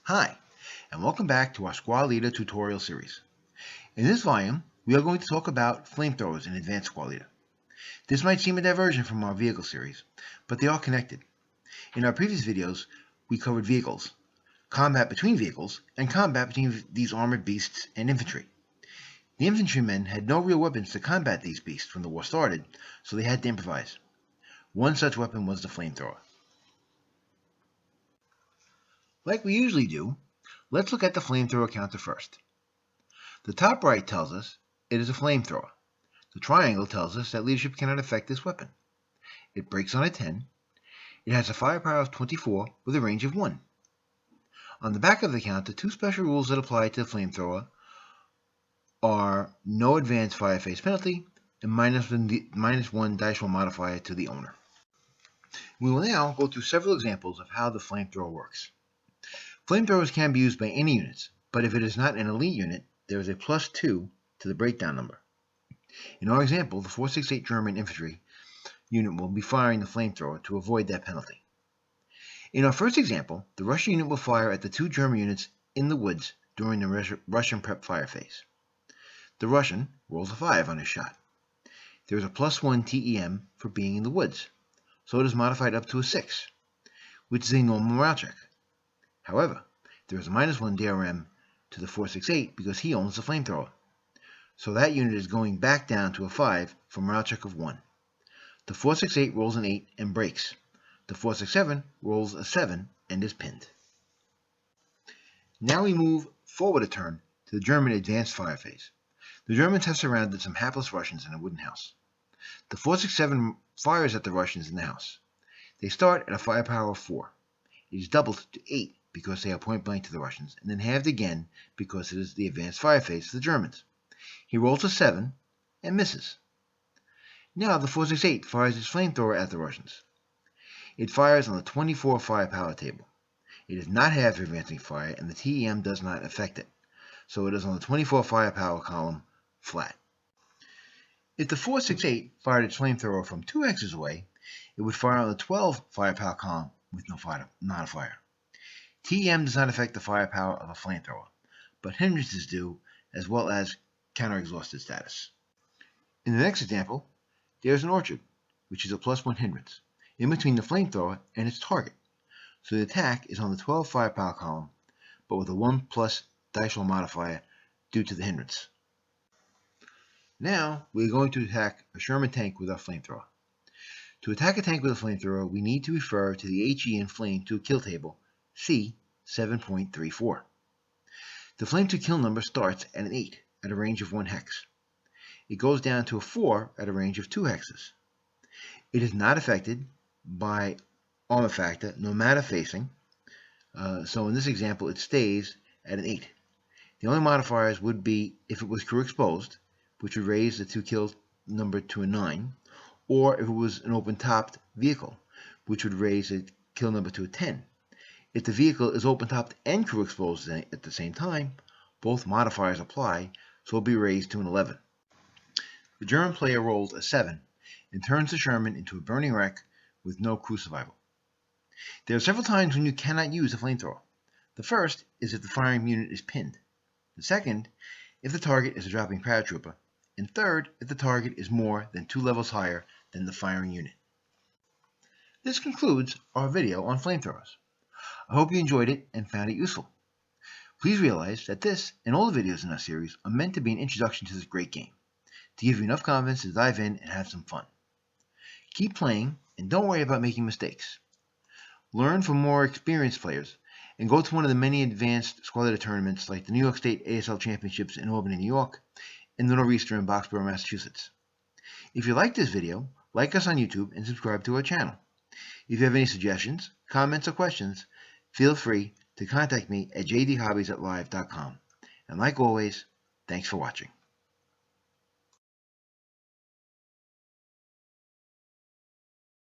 Hi, and welcome back to our Squad Leader tutorial series. In this volume, we are going to talk about flamethrowers in Advanced Squad Leader. This might seem a diversion from our vehicle series, but they are connected. In our previous videos, we covered vehicles, combat between vehicles, and combat between these armored beasts and infantry. The infantrymen had no real weapons to combat these beasts when the war started, so they had to improvise. One such weapon was the flamethrower. Like we usually do, let's look at the flamethrower counter first. The top right tells us it is a flamethrower. The triangle tells us that leadership cannot affect this weapon. It breaks on a 10. It has a firepower of 24 with a range of 1. On the back of the counter, two special rules that apply to the flamethrower are no advanced fire phase penalty and -1 dice roll modifier to the owner. We will now go through several examples of how the flamethrower works. Flamethrowers can be used by any units, but if it is not an elite unit, there is a +2 to the breakdown number. In our example, the 468 German infantry unit will be firing the flamethrower to avoid that penalty. In our first example, the Russian unit will fire at the two German units in the woods during the Russian prep fire phase. The Russian rolls a 5 on his shot. There is a +1 TEM for being in the woods, so it is modified up to a 6, which is a normal morale check. However, there is a -1 DRM to the 468 because he owns the flamethrower. So that unit is going back down to a 5 for morale check of 1. The 468 rolls an 8 and breaks. The 467 rolls a 7 and is pinned. Now we move forward a turn to the German advanced fire phase. The Germans have surrounded some hapless Russians in a wooden house. The 467 fires at the Russians in the house. They start at a firepower of 4. It is doubled to 8 because they are point blank to the Russians, and then halved again because it is the advanced fire phase to the Germans. He rolls a 7 and misses. Now the 468 fires its flamethrower at the Russians. It fires on the 24 firepower table. It is not halved for advancing fire, and the TEM does not affect it, so it is on the 24 firepower column flat. If the 468 fired its flamethrower from 2 hexes away, it would fire on the 12 firepower column with no modifier. TEM does not affect the firepower of a flamethrower, but hindrances do, as well as counter-exhausted status. In the next example, there is an orchard, which is a +1 hindrance, in between the flamethrower and its target, so the attack is on the 12 firepower column, but with a 1+ dice roll modifier due to the hindrance. Now we are going to attack a Sherman tank with our flamethrower. To attack a tank with a flamethrower, we need to refer to the HE in flame to a kill table, C7.34. The flame to kill number starts at an 8 at a range of 1 hex. It goes down to a 4 at a range of 2 hexes. It is not affected by armor factor, no matter facing, so in this example it stays at an 8. The only modifiers would be if it was crew exposed, which would raise the to kill number to a 9, or if it was an open-topped vehicle, which would raise the kill number to a 10. If the vehicle is open-topped and crew exposed at the same time, both modifiers apply, so it will be raised to an 11. The German player rolls a 7 and turns the Sherman into a burning wreck with no crew survival. There are several times when you cannot use a flamethrower. The first is if the firing unit is pinned. The second, if the target is a dropping paratrooper. And third, if the target is more than 2 levels higher than the firing unit. This concludes our video on flamethrowers. I hope you enjoyed it and found it useful. Please realize that this and all the videos in our series are meant to be an introduction to this great game, to give you enough confidence to dive in and have some fun. Keep playing and don't worry about making mistakes. Learn from more experienced players and go to one of the many advanced squad leader tournaments like the New York State ASL Championships in Albany, New York, and the Nor'easter in Boxborough, Massachusetts. If you liked this video, like us on YouTube and subscribe to our channel. If you have any suggestions, comments, or questions, feel free to contact me at jdhobbies@live.com. And like always, thanks for watching.